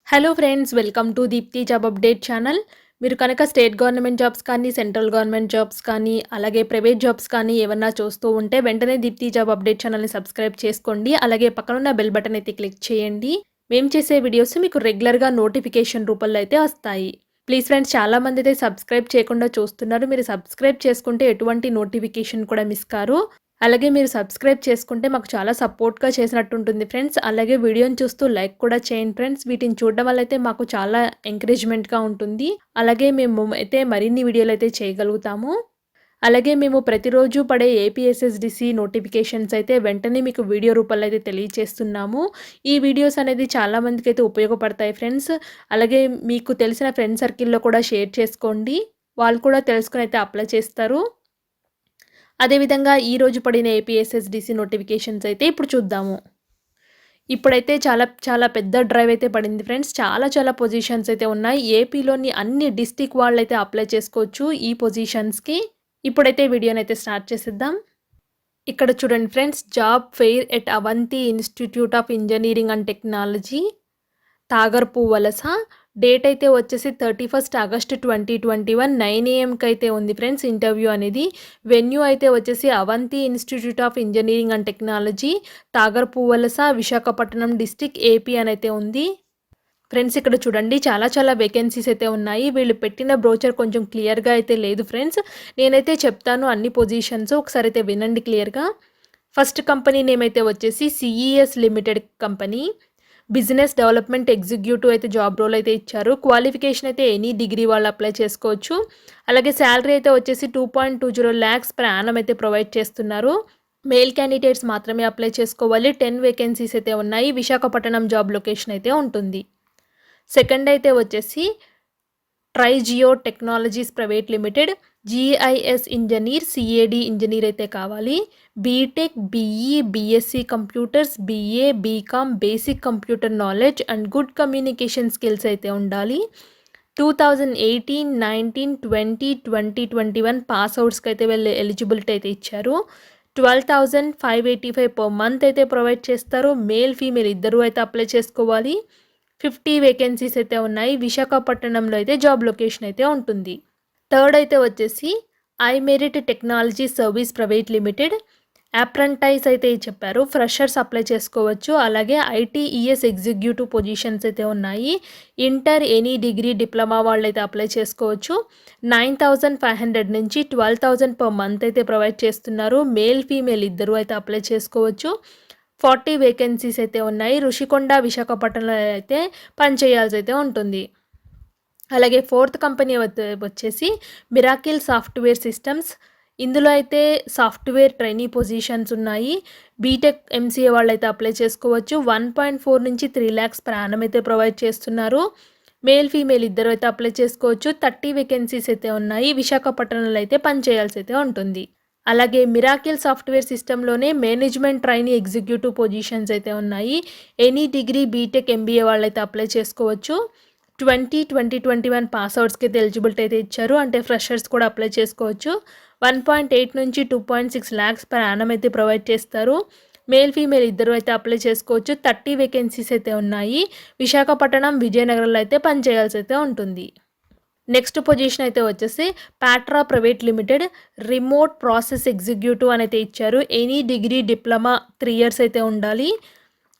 Hello friends, welcome to Deepthi job update channel. మీరు కనుక state government jobs కానీ, central government jobs కానీ, అలాగే ప్రైవేట్ జాబ్స్ కానీ ఏమన్నా చూస్తూ ఉంటే వెంటనే దీప్తి జాబ్ అప్డేట్ ఛానల్ని సబ్స్క్రైబ్ చేసుకోండి. అలాగే పక్కనున్న బెల్ బటన్ అయితే క్లిక్ చేయండి. మేము చేసే వీడియోస్ మీకు రెగ్యులర్గా నోటిఫికేషన్ రూపంలో అయితే వస్తాయి. ప్లీజ్ ఫ్రెండ్స్, చాలామంది అయితే సబ్స్క్రైబ్ చేయకుండా చూస్తున్నారు. మీరు సబ్స్క్రైబ్ చేసుకుంటే ఎటువంటి నోటిఫికేషన్ కూడా మిస్ కారు. అలాగే మీరు సబ్స్క్రైబ్ చేసుకుంటే మాకు చాలా సపోర్ట్‌గా చేసినట్టు ఉంటుంది ఫ్రెండ్స్. అలాగే వీడియోని చూస్తూ లైక్ కూడా చేయండి ఫ్రెండ్స్. వీటిని చూడడం వల్ల అయితే మాకు చాలా ఎంకరేజ్‌మెంట్‌గా ఉంటుంది. అలాగే మేము అయితే మరిన్ని వీడియోలు అయితే చేయగలుగుతాము. అలాగే మేము ప్రతిరోజు పడే ఏపీఎస్ఎస్‌డిసి నోటిఫికేషన్స్ అయితే వెంటనే మీకు వీడియో రూపంలో అయితే తెలియచేస్తున్నాము. ఈ వీడియోస్ అనేది చాలా మందికైతే ఉపయోగపడతాయి ఫ్రెండ్స్. అలాగే మీకు తెలిసిన ఫ్రెండ్ సర్కిల్‌లో కూడా షేర్ చేసుకోండి. వాళ్ళు కూడా తెలుసుకొని అయితే అప్లై చేస్తారు. అదేవిధంగా ఈరోజు పడిన ఏపీఎస్ఎస్‌డిసి నోటిఫికేషన్స్ అయితే ఇప్పుడు చూద్దాము. ఇప్పుడైతే చాలా చాలా పెద్ద డ్రైవ్ అయితే పడింది ఫ్రెండ్స్. చాలా పొజిషన్స్ అయితే ఉన్నాయి. ఏపీలోని అన్ని డిస్ట్రిక్ట్ వాళ్ళైతే అప్లై చేసుకోవచ్చు ఈ పొజిషన్స్‌కి. ఇప్పుడైతే వీడియోనైతే స్టార్ట్ చేసేద్దాం. ఇక్కడ చూడండి friends, job fair at Avanti institute of engineering and technology, Tagarapu Valasa. Date అయితే వచ్చేసి 31 ఆగస్టు 2021 9 AM అయితే ఉంది ఫ్రెండ్స్ ఇంటర్వ్యూ అనేది. వెన్యూ అయితే వచ్చేసి Avanti institute of engineering and technology, Tagarapu Valasa, Visakhapatnam district, AP అని అయితే ఉంది. ఫ్రెండ్స్ ఇక్కడ చూడండి, చాలా వేకెన్సీస్ అయితే ఉన్నాయి. వీళ్ళు పెట్టిన బ్రోచర్ కొంచెం క్లియర్గా అయితే లేదు ఫ్రెండ్స్. నేనైతే చెప్తాను అన్ని పొజిషన్స్, ఒకసారి అయితే వినండి క్లియర్గా. ఫస్ట్ కంపెనీ నేమ్ అయితే వచ్చేసి CES limited company. Business development executive అయితే జాబ్ రోల్ అయితే ఇచ్చారు. క్వాలిఫికేషన్ అయితే ఎనీ డిగ్రీ వాళ్ళు అప్లై చేసుకోవచ్చు. అలాగే శాలరీ అయితే వచ్చేసి 2.20 lakhs per annum అయితే ప్రొవైడ్ చేస్తున్నారు. మేల్ క్యాండిడేట్స్ మాత్రమే అప్లై చేసుకోవాలి. 10 వేకెన్సీస్ అయితే ఉన్నాయి. విశాఖపట్నం జాబ్ లొకేషన్ అయితే ఉంటుంది. సెకండ్ అయితే వచ్చేసి Trigeo technologies private limited, GIS engineer, CAD engineer అయితే కావాలి. BTech, BE, BSc computers, BA, BCom, basic computer knowledge and good communication skills అయితే ఉండాలి. 2018, 19, 20, 2021 పాస్ అవుట్స్కి అయితే వీళ్ళు ఎలిజిబిలిటీ అయితే ఇచ్చారు. 12,585 per month అయితే ప్రొవైడ్ చేస్తారు. మేల్ ఫీమేల్ ఇద్దరు అయితే అప్లై చేసుకోవాలి. 50 వేకెన్సీస్ అయితే ఉన్నాయి. విశాఖపట్నంలో అయితే జాబ్ లొకేషన్ అయితే ఉంటుంది. థర్డ్ అయితే వచ్చేసి iMerit technology service private limited. Apprentice అయితే చెప్పారు. ఫ్రెషర్స్ అప్లై చేసుకోవచ్చు. అలాగే ఐటీఈఎస్ ఎగ్జిక్యూటివ్ పొజిషన్స్ అయితే ఉన్నాయి. ఇంటర్, ఎనీ డిగ్రీ, డిప్లొమా వాళ్ళు అయితే అప్లై చేసుకోవచ్చు. 9,500 నుంచి 12,000 per month అయితే ప్రొవైడ్ చేస్తున్నారు. మేల్ ఫీమేల్ ఇద్దరు అయితే అప్లై చేసుకోవచ్చు. 40 వేకెన్సీస్ అయితే ఉన్నాయి. రుషికొండ, విశాఖపట్నంలో అయితే పనిచేయాల్సి అయితే ఉంటుంది. అలాగే ఫోర్త్ కంపెనీ వచ్చేసి మిరాకిల్ సాఫ్ట్వేర్ సిస్టమ్స్. ఇందులో అయితే సాఫ్ట్వేర్ ట్రైనీ పొజిషన్స్ ఉన్నాయి. బీటెక్, ఎంసీఏ వాళ్ళు అయితే అప్లై చేసుకోవచ్చు. 1.4 నుంచి 3 lakhs per annum అయితే ప్రొవైడ్ చేస్తున్నారు. మేల్ ఫీమేల్ ఇద్దరు అయితే అప్లై చేసుకోవచ్చు. 30 వేకెన్సీస్ అయితే ఉన్నాయి. విశాఖపట్నంలో అయితే పనిచేయాల్సి అయితే ఉంటుంది. అలాగే మిరాకిల్ సాఫ్ట్వేర్ సిస్టంలోనే మేనేజ్మెంట్ ట్రైనీ ఎగ్జిక్యూటివ్ పొజిషన్స్ అయితే ఉన్నాయి. ఎనీ డిగ్రీ, బీటెక్, ఎంబీఏ వాళ్ళైతే అప్లై చేసుకోవచ్చు. 2021 పాస్ అవుట్స్కి అయితే ఎలిజిబిలిటీ అయితే ఇచ్చారు. అంటే ఫ్రెషర్స్ కూడా అప్లై చేసుకోవచ్చు. 1.8 నుంచి 2.6 lakhs per annum అయితే ప్రొవైడ్ చేస్తారు. మేల్ ఫీమేల్ ఇద్దరు అయితే అప్లై చేసుకోవచ్చు. 30 వేకెన్సీస్ అయితే ఉన్నాయి. విశాఖపట్నం, విజయనగరంలో అయితే పనిచేయాల్సి అయితే ఉంటుంది. నెక్స్ట్ పొజిషన్ అయితే వచ్చేసి Patra private limited, remote process executive అని అయితే ఇచ్చారు. ఎనీ డిగ్రీ, డిప్లొమా 3 years అయితే ఉండాలి.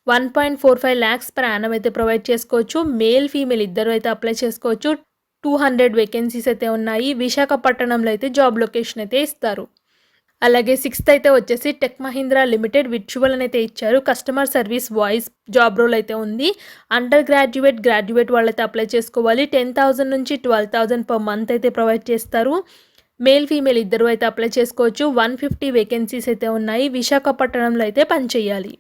1.45 lakhs per annum అయితే ప్రొవైడ్ చేసుకోవచ్చు. మేల్ ఫీమేల్ ఇద్దరు అయితే అప్లై చేసుకోవచ్చు. 200 వేకెన్సీస్ అయితే ఉన్నాయి. విశాఖపట్నంలో అయితే జాబ్ లొకేషన్ అయితే ఇస్తారు. అలాగే సిక్స్త్ అయితే వచ్చేసి టెక్ మహీంద్రా లిమిటెడ్, విర్చువల్ అని అయితే ఇచ్చారు. Customer service voice job role అయితే ఉంది. అండర్ గ్రాడ్యుయేట్, గ్రాడ్యుయేట్ వాళ్ళైతే అప్లై చేసుకోవాలి. 10,000 నుంచి 12,000 per month అయితే ప్రొవైడ్ చేస్తారు. మేల్ ఫీమేల్ ఇద్దరు అయితే అప్లై చేసుకోవచ్చు. 150 వేకెన్సీస్ అయితే ఉన్నాయి. విశాఖపట్నంలో అయితే పనిచేయాలి.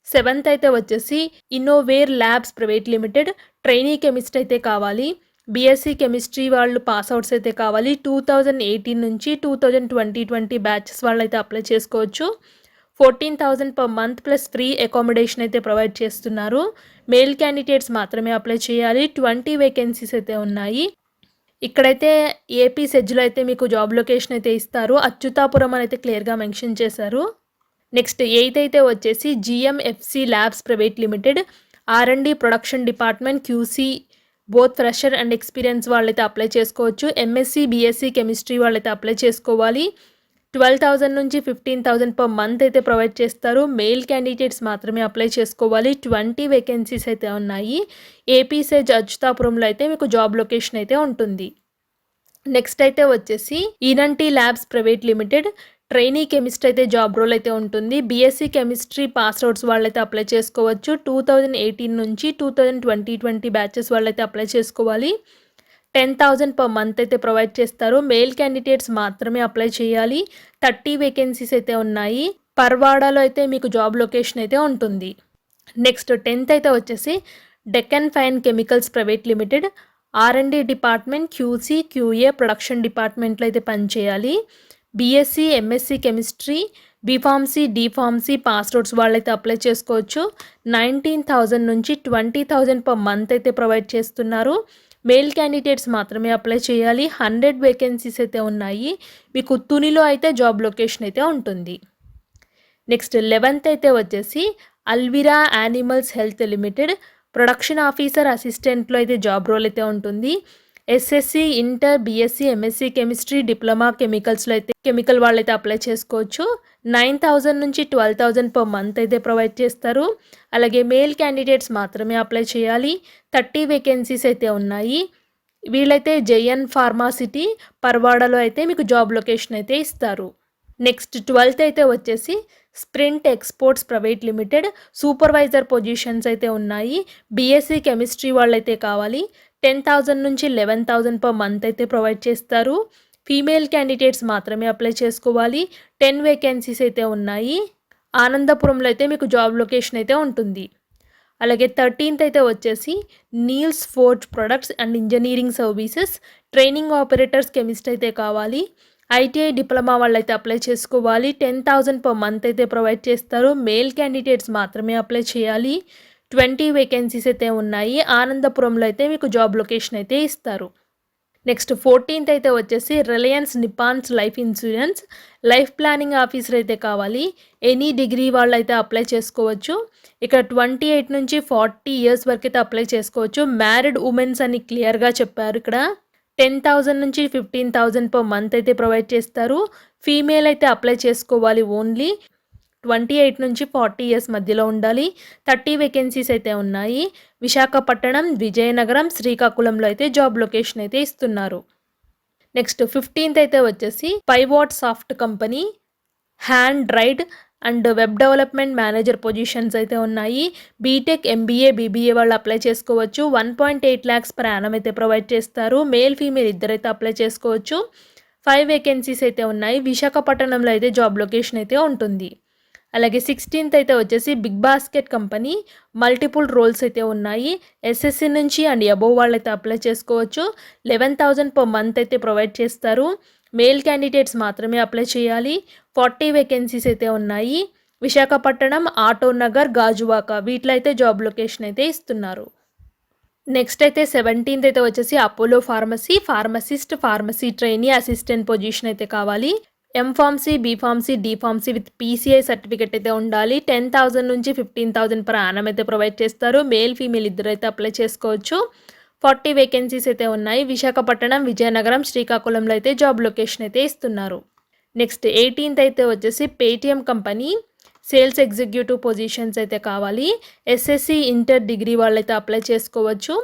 సెవెంత్ అయితే వచ్చేసి Innoware labs private limited, trainee chemist అయితే కావాలి. బీఎస్సీ కెమిస్ట్రీ వాళ్ళు పాస్ అవుట్స్ అయితే కావాలి. 2018 నుంచి 2020 బ్యాచెస్ వాళ్ళు అయితే అప్లై చేసుకోవచ్చు. 14,000 per month plus free accommodation అయితే ప్రొవైడ్ చేస్తున్నారు. మేల్ క్యాండిడేట్స్ మాత్రమే అప్లై చేయాలి. 20 వేకెన్సీస్ అయితే ఉన్నాయి. ఇక్కడైతే ఏపీ సెజ్లో అయితే మీకు జాబ్ లొకేషన్ అయితే ఇస్తారు. అచ్యుతాపురం అని అయితే క్లియర్గా మెన్షన్ చేశారు. నెక్స్ట్ ఎయిత్ అయితే వచ్చేసి GMFC labs private limited, R&D production department QC both fresher and experience వాళ్ళైతే అప్లై చేసుకోవచ్చు. ఎంఎస్సి బీఎస్సీ కెమిస్ట్రీ వాళ్ళైతే అప్లై చేసుకోవాలి. 12,000 నుంచి 15,000 పర్ మంత్ అయితే ప్రొవైడ్ చేస్తారు. మెయిల్ క్యాండిడేట్స్ మాత్రమే అప్లై చేసుకోవాలి. 20 వేకెన్సీస్ అయితే ఉన్నాయి. ఏపీ సెజ్ అచ్యుతాపురంలో అయితే మీకు జాబ్ లొకేషన్ అయితే ఉంటుంది. నెక్స్ట్ అయితే వచ్చేసి ఈనంటి labs private limited trainee chemist అయితే జాబ్ రోల్ అయితే ఉంటుంది. బీఎస్సీ కెమిస్ట్రీ పాస్ అవుట్స్ వాళ్ళైతే అప్లై చేసుకోవచ్చు. 2018 నుంచి 2020 బ్యాచెస్ వాళ్ళైతే అప్లై చేసుకోవాలి. 10,000 పర్ మంత్ అయితే ప్రొవైడ్ చేస్తారు. మెయిల్ క్యాండిడేట్స్ మాత్రమే అప్లై చేయాలి. 30 వేకెన్సీస్ అయితే ఉన్నాయి. పర్వాడాలో అయితే మీకు జాబ్ లొకేషన్ అయితే ఉంటుంది. నెక్స్ట్ 10th అయితే వచ్చేసి Deccan fine chemicals private limited R&D department QC QA production డిపార్ట్మెంట్లో అయితే పనిచేయాలి. BSc MSc chemistry B pharmacy D pharmacy pass outs వాళ్ళైతే అప్లై చేసుకోవచ్చు. 19,000 నుంచి 20,000 పర్ మంత్ అయితే ప్రొవైడ్ చేస్తున్నారు. మెయిల్ క్యాండిడేట్స్ మాత్రమే అప్లై చేయాలి. 100 వేకెన్సీస్ అయితే ఉన్నాయి. మీకు తునిలో అయితే జాబ్ లొకేషన్ అయితే ఉంటుంది. నెక్స్ట్ 11th అయితే వచ్చేసి Alivira animals health limited production officer అసిస్టెంట్లో అయితే జాబ్ రోల్ అయితే ఉంటుంది. SSC inter BSc MSc chemistry diploma కెమికల్స్లో అయితే కెమికల్ వాళ్ళైతే అప్లై చేసుకోవచ్చు. 9,000 నుంచి 12,000 పర్ మంత్ అయితే ప్రొవైడ్ చేస్తారు. అలాగే మెయిల్ క్యాండిడేట్స్ మాత్రమే అప్లై చేయాలి. 30 వేకెన్సీస్ అయితే ఉన్నాయి. వీళ్ళైతే జేఎన్ ఫార్మాసిటీ పర్వాడలో అయితే మీకు జాబ్ లొకేషన్ అయితే ఇస్తారు. నెక్స్ట్ 12th అయితే వచ్చేసి sprint exports private limited supervisor positions అయితే ఉన్నాయి. బీఎస్సీ కెమిస్ట్రీ వాళ్ళైతే కావాలి. 10,000 నుంచి 11,000 పర్ మంత్ అయితే ప్రొవైడ్ చేస్తారు. ఫీమేల్ క్యాండిడేట్స్ మాత్రమే అప్లై చేసుకోవాలి. 10 వేకెన్సీస్ అయితే ఉన్నాయి. ఆనందపురంలో అయితే మీకు జాబ్ లొకేషన్ అయితే ఉంటుంది. అలాగే 13th అయితే వచ్చేసి Neels forge products and engineering services training operators chemist అయితే కావాలి. ఐటీఐ డిప్లొమా వాళ్ళైతే అప్లై చేసుకోవాలి. 10,000 పర్ మంత్ అయితే ప్రొవైడ్ చేస్తారు. మెయిల్ క్యాండిడేట్స్ మాత్రమే అప్లై చేయాలి. 20 వేకెన్సీస్ అయితే ఉన్నాయి. ఆనందపురంలో అయితే మీకు జాబ్ లొకేషన్ అయితే ఇస్తారు. నెక్స్ట్ 14th అయితే వచ్చేసి Reliance Nippon life insurance life planning officer అయితే కావాలి. ఎనీ డిగ్రీ వాళ్ళు అయితే అప్లై చేసుకోవచ్చు. ఇక్కడ 28 నుంచి 40 ఇయర్స్ వరకు అయితే అప్లై చేసుకోవచ్చు. మ్యారీడ్ ఉమెన్స్ అని క్లియర్గా చెప్పారు. ఇక్కడ 10,000 నుంచి 15,000 పర్ మంత్ అయితే ప్రొవైడ్ చేస్తారు. ఫీమేల్ అయితే అప్లై చేసుకోవాలి. ఓన్లీ 28 నుంచి 40 ఇయర్స్ మధ్యలో ఉండాలి. 30 వేకెన్సీస్ అయితే ఉన్నాయి. విశాఖపట్నం విజయనగరం శ్రీకాకుళంలో అయితే జాబ్ లొకేషన్ అయితే ఇస్తున్నారు. నెక్స్ట్ 15th అయితే వచ్చేసి పైవాట్ soft company android and web development manager positions అయితే ఉన్నాయి. బీటెక్ ఎంబీఏ బీబీఏ వాళ్ళు అప్లై చేసుకోవచ్చు. 1.8 lakhs per annum అయితే ప్రొవైడ్ చేస్తారు. మేల్ ఫీమేల్ ఇద్దరైతే అప్లై చేసుకోవచ్చు. 5 వేకెన్సీస్ అయితే ఉన్నాయి. విశాఖపట్నంలో అయితే జాబ్ లొకేషన్ అయితే ఉంటుంది. అలాగే 16th అయితే వచ్చేసి big basket company multiple roles అయితే ఉన్నాయి. ఎస్ఎస్సి నుంచి అండ్ అబోవ్ వాళ్ళు అయితే అప్లై చేసుకోవచ్చు. 11,000 పర్ మంత్ అయితే ప్రొవైడ్ చేస్తారు. మేల్ క్యాండిడేట్స్ మాత్రమే అప్లై చేయాలి. 40 వేకెన్సీస్ అయితే ఉన్నాయి. విశాఖపట్నం ఆటో నగర్ గాజువాక వీటిలో అయితే జాబ్ లొకేషన్ అయితే ఇస్తున్నారు. నెక్స్ట్ అయితే 17th అయితే వచ్చేసి Apollo pharmacy pharmacist pharmacy trainee assistant position అయితే కావాలి. M pharmacy B pharmacy D pharmacy with PCI certificate అయితే ఉండాలి. 10,000 నుంచి 15,000 per annum అయితే ప్రొవైడ్ చేస్తారు. మేల్ ఫీమేల్ ఇద్దరు అయితే అప్లై చేసుకోవచ్చు. 40 వేకెన్సీస్ అయితే ఉన్నాయి. విశాఖపట్నం విజయనగరం శ్రీకాకుళంలో అయితే జాబ్ లొకేషన్ అయితే ఇస్తున్నారు. నెక్స్ట్ 18th అయితే వచ్చేసి Paytm company sales executive positions అయితే కావాలి. ఎస్ఎస్సి ఇంటర్ డిగ్రీ వాళ్ళైతే అప్లై చేసుకోవచ్చు.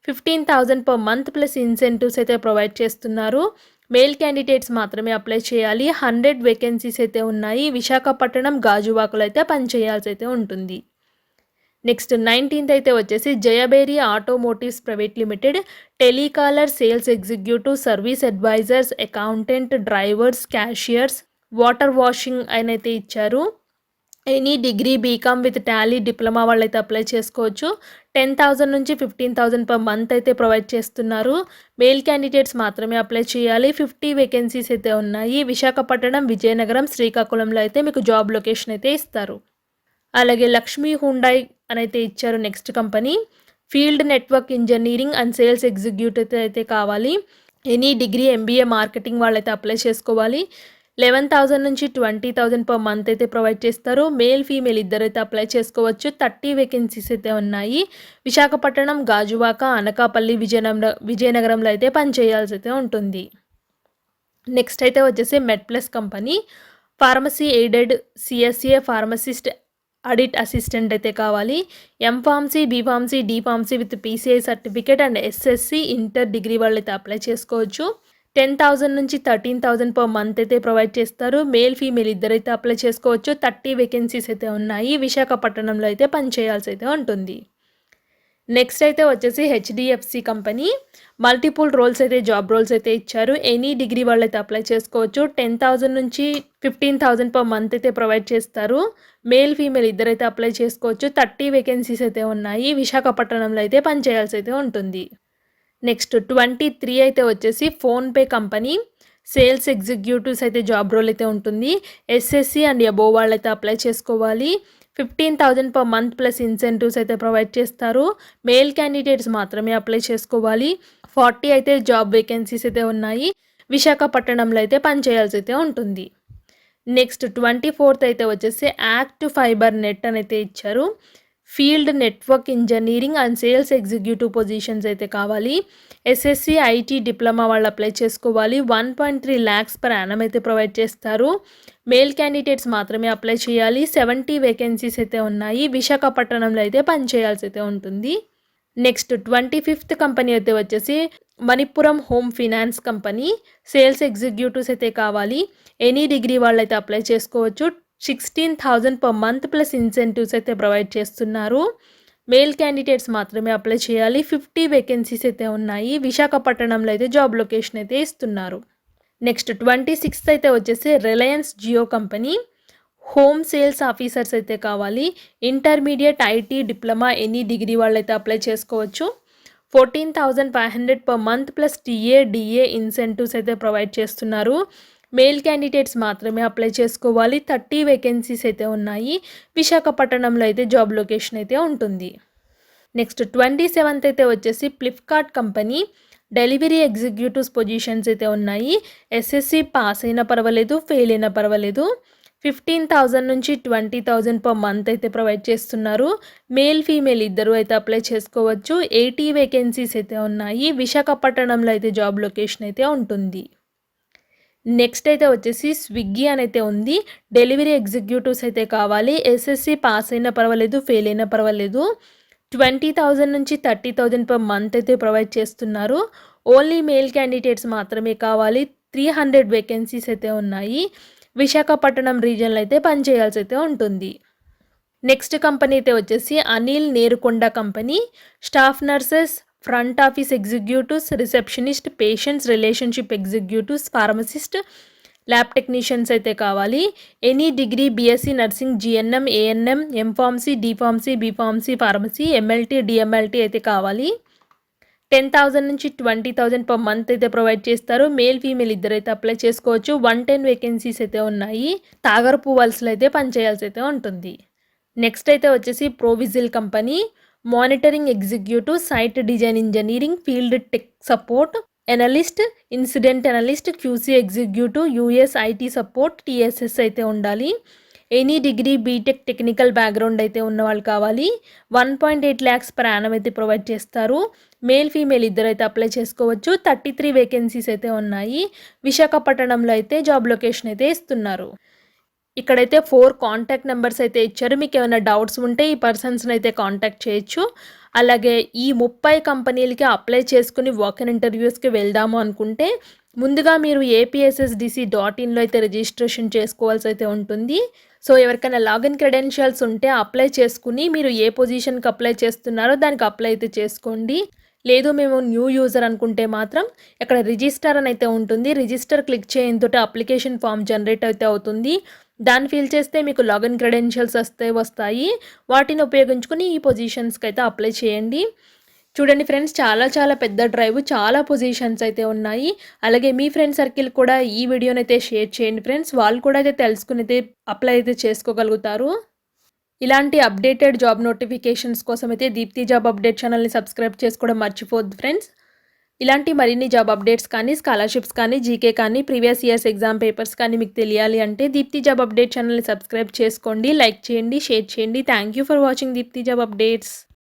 15,000 per month ప్లస్ ఇన్సెంటివ్స్ అయితే ప్రొవైడ్ చేస్తున్నారు. మేల్ క్యాండిడేట్స్ మాత్రమే అప్లై చేయాలి. 100 వేకెన్సీస్ అయితే ఉన్నాయి. విశాఖపట్నం గాజువాకలో అయితే పనిచేయాల్సి అయితే ఉంటుంది. నెక్స్ట్ 19th అయితే వచ్చేసి Jayabheri automotives private limited telecaller sales executive service advisers accountant drivers cashiers water washing అయితే ఇచ్చారు. Any degree BCom with Tally diploma వాళ్ళైతే అప్లై చేసుకోవచ్చు. 10,000 నుంచి 15,000 per month అయితే ప్రొవైడ్ చేస్తున్నారు. మేల్ క్యాండిడేట్స్ మాత్రమే అప్లై చేయాలి. 50 వేకెన్సీస్ అయితే ఉన్నాయి. విశాఖపట్నం విజయనగరం శ్రీకాకుళంలో అయితే మీకు జాబ్ లొకేషన్ అయితే ఇస్తారు. అలాగే లక్ష్మీ హుండాయ్ అయితే ఇచ్చారు. Next company field network engineering and sales executive అయితే కావాలి. ఎనీ డిగ్రీ ఎంబీఏ మార్కెటింగ్ వాళ్ళైతే అప్లై చేసుకోవాలి. 11,000 నుంచి 20,000 పర్ మంత్ అయితే ప్రొవైడ్ చేస్తారు. మేల్, ఫీమేల్ ఇద్దరైతే అప్లై చేసుకోవచ్చు. 30 వేకెన్సీస్ అయితే ఉన్నాయి. విశాఖపట్నం, గాజువాక, అనకాపల్లి, విజయనగరంలో అయితే పనిచేయాల్సి అయితే ఉంటుంది. నెక్స్ట్ అయితే వచ్చేసి MedPlus company pharmacy aided CSA pharmacist audit assistant అయితే కావాలి. M pharmacy, B pharmacy, D pharmacy with PCI certificate and SSC inter degree వాళ్ళు అయితే అప్లై చేసుకోవచ్చు. 10,000 నుంచి 13,000 పర్ మంత్ అయితే ప్రొవైడ్ చేస్తారు. మేల్, ఫీమేల్ ఇద్దరైతే అప్లై చేసుకోవచ్చు. 30 వేకెన్సీస్ అయితే ఉన్నాయి. విశాఖపట్నంలో అయితే పనిచేయాల్సి అయితే ఉంటుంది. నెక్స్ట్ అయితే వచ్చేసి హెచ్డిఎఫ్సి కంపెనీ మల్టిపుల్ రోల్స్ అయితే జాబ్ రోల్స్ అయితే ఇచ్చారు. ఎనీ డిగ్రీ వాళ్ళు అయితే అప్లై చేసుకోవచ్చు. 10,000 నుంచి 15,000 పర్ మంత్ అయితే ప్రొవైడ్ చేస్తారు. మేల్, ఫీమేల్ ఇద్దరైతే అప్లై చేసుకోవచ్చు. 30 వేకెన్సీస్ అయితే ఉన్నాయి. విశాఖపట్నంలో అయితే పనిచేయాల్సి అయితే ఉంటుంది. నెక్స్ట్ 23 అయితే వచ్చేసి ఫోన్పే కంపెనీ సేల్స్ ఎగ్జిక్యూటివ్స్ అయితే జాబ్ రోల్ అయితే ఉంటుంది. ఎస్ఎస్సి అండ్ అబోవ్ వాళ్ళు అయితే అప్లై చేసుకోవాలి. 15,000 పర్ మంత్ ప్లస్ ఇన్సెంటివ్స్ అయితే ప్రొవైడ్ చేస్తారు. మేల్ క్యాండిడేట్స్ మాత్రమే అప్లై చేసుకోవాలి. 40 అయితే జాబ్ వేకెన్సీస్ అయితే ఉన్నాయి. విశాఖపట్నంలో అయితే పనిచేయాల్సి అయితే ఉంటుంది. నెక్స్ట్ 24th అయితే వచ్చేసి యాక్ట్ ఫైబర్ నెట్ అని అయితే ఇచ్చారు. Field network engineering and sales executive positions అయితే కావాలి. ఎస్ఎస్సి ఐటీ డిప్లొమా వాళ్ళు అప్లై చేసుకోవాలి. 1.3 lakhs per annum అయితే ప్రొవైడ్ చేస్తారు. మేల్ క్యాండిడేట్స్ మాత్రమే అప్లై చేయాలి. 70 వేకెన్సీస్ అయితే ఉన్నాయి. విశాఖపట్నంలో అయితే పనిచేయాల్సి అయితే ఉంటుంది. నెక్స్ట్ 25th కంపెనీ అయితే వచ్చేసి Manipuram home finance company sales executives అయితే కావాలి. ఎనీ డిగ్రీ వాళ్ళు అయితే అప్లై చేసుకోవచ్చు. 16,000 పర్ మంత్ ప్లస్ ఇన్సెంటివ్స్ అయితే ప్రొవైడ్ చేస్తున్నారు. మేల్ క్యాండిడేట్స్ మాత్రమే అప్లై చేయాలి. 50 వేకెన్సీస్ అయితే ఉన్నాయి. విశాఖపట్నంలో అయితే జాబ్ లొకేషన్ అయితే ఇస్తున్నారు. నెక్స్ట్ 26th అయితే వచ్చేసి Reliance Jio company home sales officers అయితే కావాలి. Intermediate IT diploma any degree వాళ్ళు అయితే అప్లై చేసుకోవచ్చు. 14,500 per month plus TA DA incentives అయితే ప్రొవైడ్ చేస్తున్నారు. మేల్ క్యాండిడేట్స్ మాత్రమే అప్లై చేసుకోవాలి. 30 వేకెన్సీస్ అయితే ఉన్నాయి. విశాఖపట్నంలో అయితే జాబ్ లొకేషన్ అయితే ఉంటుంది. నెక్స్ట్ 27th అయితే వచ్చేసి Flipkart company delivery executives positions అయితే ఉన్నాయి. ఎస్ఎస్సి పాస్ అయినా పర్వాలేదు, ఫెయిల్ అయినా పర్వాలేదు. 15,000 నుంచి 20,000 పర్ మంత్ అయితే ప్రొవైడ్ చేస్తున్నారు. మేల్, ఫీమేల్ ఇద్దరు అయితే అప్లై చేసుకోవచ్చు. 80 వేకెన్సీస్ అయితే ఉన్నాయి. విశాఖపట్నంలో అయితే జాబ్ లొకేషన్ అయితే ఉంటుంది. నెక్స్ట్ అయితే వచ్చేసి స్విగ్గీ అని అయితే ఉంది. డెలివరీ ఎగ్జిక్యూటివ్స్ అయితే కావాలి. ఎస్ఎస్సి పాస్ అయినా పర్వాలేదు, ఫెయిల్ అయినా పర్వాలేదు. 20,000 నుంచి 30,000 పర్ మంత్ అయితే ప్రొవైడ్ చేస్తున్నారు. ఓన్లీ మేల్ క్యాండిడేట్స్ మాత్రమే కావాలి. 300 వేకెన్సీస్ అయితే ఉన్నాయి. విశాఖపట్నం రీజియన్లో అయితే పనిచేయాల్సి అయితే ఉంటుంది. నెక్స్ట్ కంపెనీ అయితే వచ్చేసి Anil Nerukonda company staff nurses, front office executives, receptionist, patients relationship executives, pharmacist, lab technicians అయితే కావాలి. Any degree BSc nursing, GNM, ANM, M pharmacy, D pharmacy, B pharmacy, pharmacy, MLT, DMLT అయితే కావాలి. 10,000 నుంచి 20,000 పర్ మంత్ అయితే ప్రొవైడ్ చేస్తారు. మేల్, ఫీమేల్ ఇద్దరైతే అప్లై చేసుకోవచ్చు. 110 vacancies అయితే ఉన్నాయి. తాగరపు వలసలో అయితే పనిచేయాల్సి అయితే ఉంటుంది. నెక్స్ట్ అయితే వచ్చేసి ప్రోవిజిల్ company monitoring executive, site design engineering, field tech support analyst, incident analyst, QC executive, US IT support, TSS అయితే ఉండాలి. Any degree BTech technical background అయితే ఉన్నవాళ్ళు కావాలి. 1.8 lakhs per annum అయితే ప్రొవైడ్ చేస్తారు. మేల్, ఫీమేల్ ఇద్దరైతే అప్లై చేసుకోవచ్చు. 33 వేకెన్సీస్ అయితే ఉన్నాయి. విశాఖపట్నంలో అయితే జాబ్ లొకేషన్ అయితే ఇస్తున్నారు. ఇక్కడైతే 4 కాంటాక్ట్ నెంబర్స్ అయితే ఇచ్చారు. మీకు ఏమైనా డౌట్స్ ఉంటే ఈ పర్సన్స్ని అయితే కాంటాక్ట్ చేయొచ్చు. అలాగే ఈ 30 కంపెనీలకి అప్లై చేసుకుని వాక్-ఇన్ ఇంటర్వ్యూస్కి వెళ్దాము అనుకుంటే ముందుగా మీరు apssdc.inలో అయితే రిజిస్ట్రేషన్ చేసుకోవాల్సి అయితే ఉంటుంది. సో ఎవరికైనా లాగిన్ క్రెడెన్షియల్స్ ఉంటే అప్లై చేసుకుని మీరు ఏ పొజిషన్కి అప్లై చేస్తున్నారో దానికి అప్లై అయితే చేసుకోండి. లేదు మేము న్యూ యూజర్ అనుకుంటే మాత్రం ఇక్కడ రిజిస్టర్ అని అయితే ఉంటుంది. రిజిస్టర్ క్లిక్ చేయడంతో అప్లికేషన్ ఫామ్ జనరేట్ అయితే అవుతుంది. దాన్ని ఫిల్ చేస్తే మీకు లాగిన్ క్రెడెన్షియల్స్ వస్తాయి. వాటిని ఉపయోగించుకుని ఈ పొజిషన్స్కి అయితే అప్లై చేయండి. చూడండి ఫ్రెండ్స్, చాలా పెద్ద డ్రైవ్, చాలా పొజిషన్స్ అయితే ఉన్నాయి. అలాగే మీ ఫ్రెండ్ సర్కిల్ కూడా ఈ వీడియోని అయితే షేర్ చేయండి ఫ్రెండ్స్. వాళ్ళు కూడా అయితే తెలుసుకుని అయితే అప్లై అయితే చేసుకోగలుగుతారు. ఇలాంటి అప్డేటెడ్ జాబ్ నోటిఫికేషన్స్ కోసం అయితే దీప్తి జాబ్ అప్డేట్ ఛానల్ని సబ్స్క్రైబ్ చేసుకోవడం మర్చిపోద్దు ఫ్రెండ్స్. ఇలాంటి మరిన్ని జాబ్ అప్డేట్స్ కానీ, స్కాలర్‌షిప్స్ కానీ, జీకే కానీ, ప్రీవియస్ ఇయర్స్ ఎగ్జామ్ పేపర్స్ కానీ మీకు తెలియాలి అంటే దీప్తి జాబ్ అప్డేట్ ఛానల్‌ని సబ్స్క్రైబ్ చేసుకోండి, లైక్ చేయండి, షేర్ చేయండి. Thank you for watching Deepthi job updates.